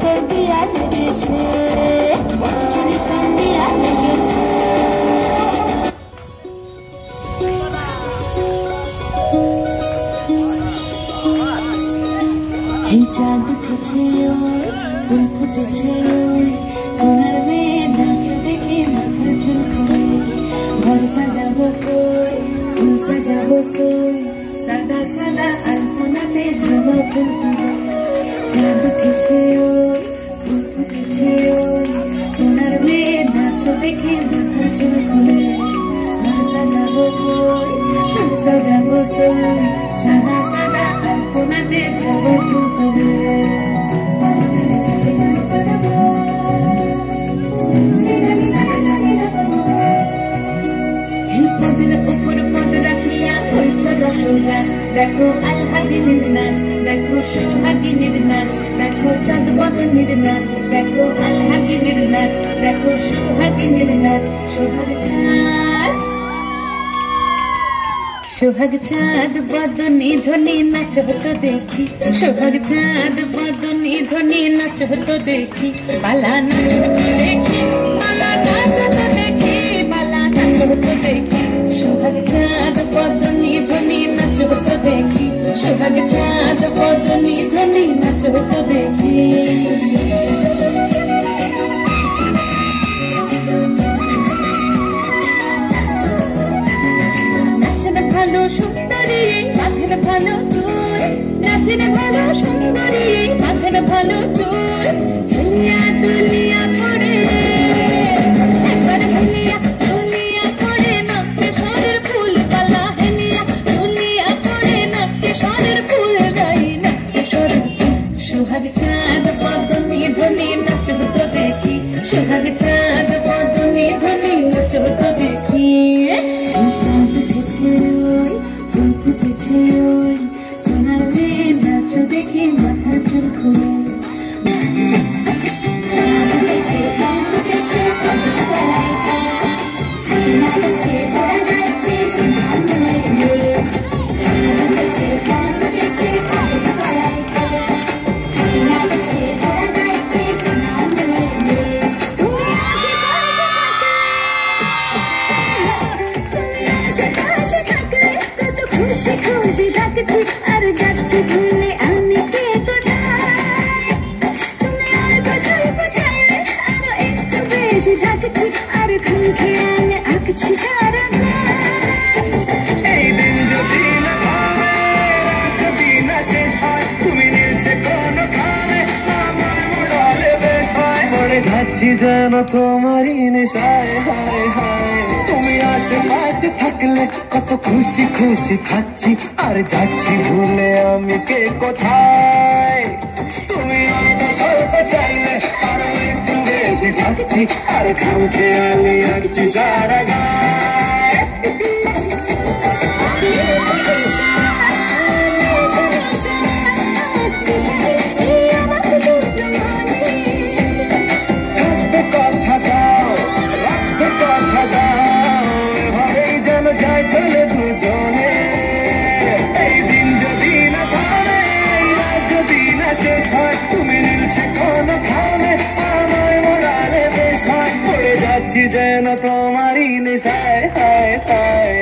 তোর দিয়া লেগেছে, চুরি তোর দিয়া লেগেছে। এই চাঁদ উঠেছে ওই, ফুল ফুটেছে ওই, সোনার মেয়ে নাচ দেখে মাথা চুল খুলে। ঘর সাজাবো কই, ফুল সাজাবো সই, সাদা সাদা আলপনাতে জবা ফুল তুলে। চাঁদ উঠেছে ওই, ফুল ফুটেছে ওই, সোনার মেয়ে নাচ দেখে মাথা চুল খুলে। ঘর সাজাবো কই, ফুল সাজাবো সই, সাদা সাদা আলপনাতে জবা ফুল তুলে। দেখো আলহাদিনের নাচ, দেখো সোহাগিনীর নাচ, দেখো চাঁদ বদনের নাচ, দেখো আলহাদিনের নাচ, দেখো সোহাগিনীর নাচ। সোহাগ চাঁদ, সোহাগ চাঁদ বদনী ধ্বনি নাচ হতো দেখি, সোহাগ চাঁদ বদনী ধ্বনি নাচ হতো দেখি। পালা নাচ হতো দেখি, পালা নাচ হতো দেখি, পালা নাচ হতো দেখি। সোহাগ চাঁদ বদনী ধ্বনি নাচ হতো দেখি, সোহাগ চাঁদ বদনী ধ্বনি নাচ হতো দেখি। নাচেন ভালো সুন্দরী মাথের ভালো চুল, নাচেন ভালো সুন্দরী মাথের ভালো চুল। হেলিয়া দুলিয়া পড়ে, একবার হেলিয়া দুলিয়া পড়ে, নাকে সরের ফুল পালা। হেলিয়া দুলিয়া পড়ে, নাকে সরের ফুল গাই, নাকে সরের ফুল। সোহাগ চাঁদ বদনী ধ্বনি নাচ হতো দেখি, সোহাগ চাঁদ বদনী ধ্বনি নাচ হতো দেখি। চাঁদ উঠেছে ওই, ফুল ফুটেছে ওই, সোনার মেয়ে নাচ দেখি মাথা চুল খুলে। চাঁদ উঠেছে, ফুল ফুটেছে, কদম তলায় ঘাট, হাতি নাচছে, ঘোড়া নাচছে, সোনার মেয়ে। চাঁদ উঠেছে, ফুল ফুটেছে, কদম তলায় ঘাট, হাতি নাচছে, ঘোড়া নাচছে, সোনার মেয়ে। তুমি আশেপাশে থাকলে, তুমি আশেপাশে থাকলে কত খুশি খুশি থাকছি, আর যাচ্ছি ভুলে আমি কে কোথায়। তুমি অল্প স্বল্প চাইলে আরো একটু বেশি থাকছি, আর খুন খেয়ালে আঁকছি সারা গান। এই দিন যদি না থামে, রাত যদি না শেষ হয়, তুমি নিলছে কোনখানে, আমার মোড়ালে বেশ হয়। মরে যাচ্ছি যেন তোমারই নেশায়, হায় হায়। তুমি আশেপাশে থাকলে কত খুশি খুশি থাকছি, আর যাচ্ছি ভুলে আমি কে কোথায়। তুমি অল্প স্বল্প চাইলে আরো একটু বেশি থাকছি, আর খাম খেয়ালি আঁকছি সারা গায়। থাকবে কথা দাও, রাখবে কথা দাও, এভাবেই যেন যায় চলে দুজনে। এই দিন যদি না থামে, এই রাত যদি না শেষ হয়, তুমি নিলছে কোনখানে, আমায় মোড়ালে বেশ হয়। পড়ে যাচ্ছি যেন তোমারই নেশায়, হায় হায়।